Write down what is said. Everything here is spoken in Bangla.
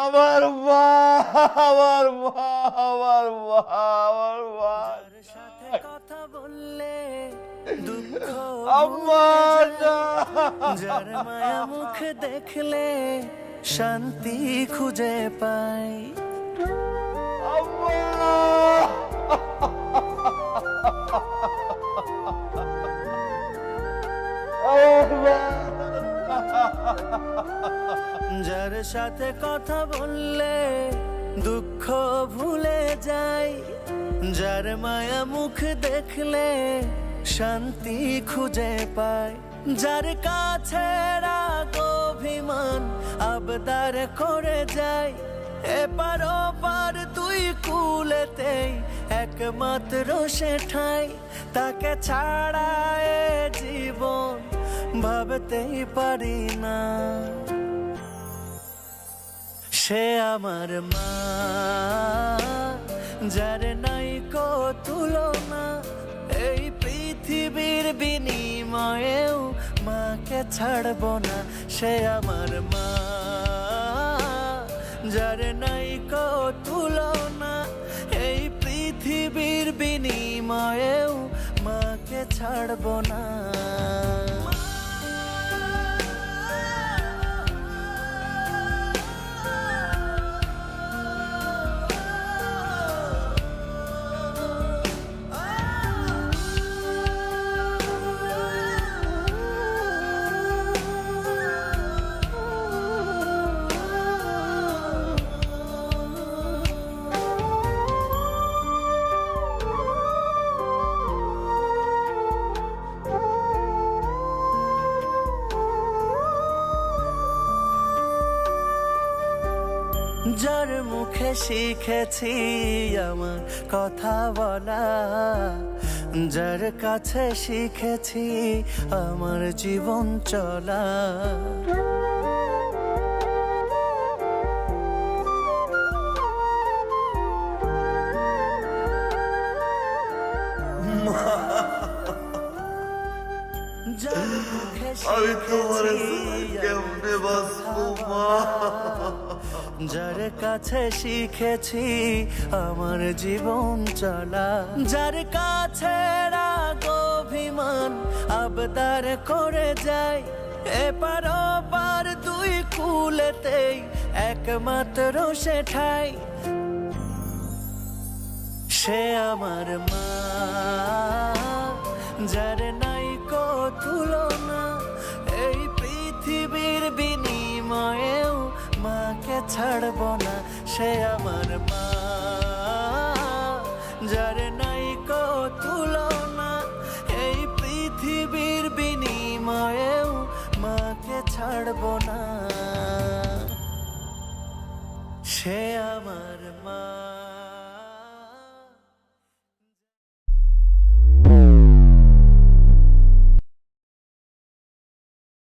আমার মা, আমার মা, আমার মা, আমার মা। যার সাথে কথা বললে দুঃখ আম্মা, ভুলে না। যায়, যার মায়া মুখ দেখলে শান্তি খুঁজে পাই। আম্মা। আমার মা। যার সাথে কথা বললে দুঃখ ভুলে যাই, যার মায়া মুখ দেখলে শান্তি খুঁজে পায়, যার কাছে রাগ অভিমান আবদার করে যায়, এপার ওপার দুই কুলেতেই একমাত্র সে ঠাই, তাকে ছাড়া এ জীবন ভাবতেই পারি না। সে আমার মা, যার নাই কো তুলনা, এই পৃথিবীর বিনিময়েও মাকে ছাড়ব না। সে আমার মা, যার নাই কো তুলনা, এই পৃথিবীর বিনিময়েও মাকে ছাড়ব না। যার মুখে শিখেছি আমার কথা বলা, যার কাছে শিখেছি আমার জীবন চলা, যার মুখে আমি তোমার শিখেছি কেমনে বাঁচবো মা? যার কাছে শিখেছি আমার জীবন চলা, যার কাছে রাগ অভিমান আবদার করে যায়, এপার ওপার দুই কুলেতেই একমাত্র সে ঠাই, সে আমার মা, যার নাই কো তুলনা, এই পৃথিবীর বিনিময়েও মাকে ছাড়ব না। সে আমার মা, যার নাই কো তুলনা, এই পৃথিবীর বিনিময়েও মাকে ছাড়ব না। সে আমার মা।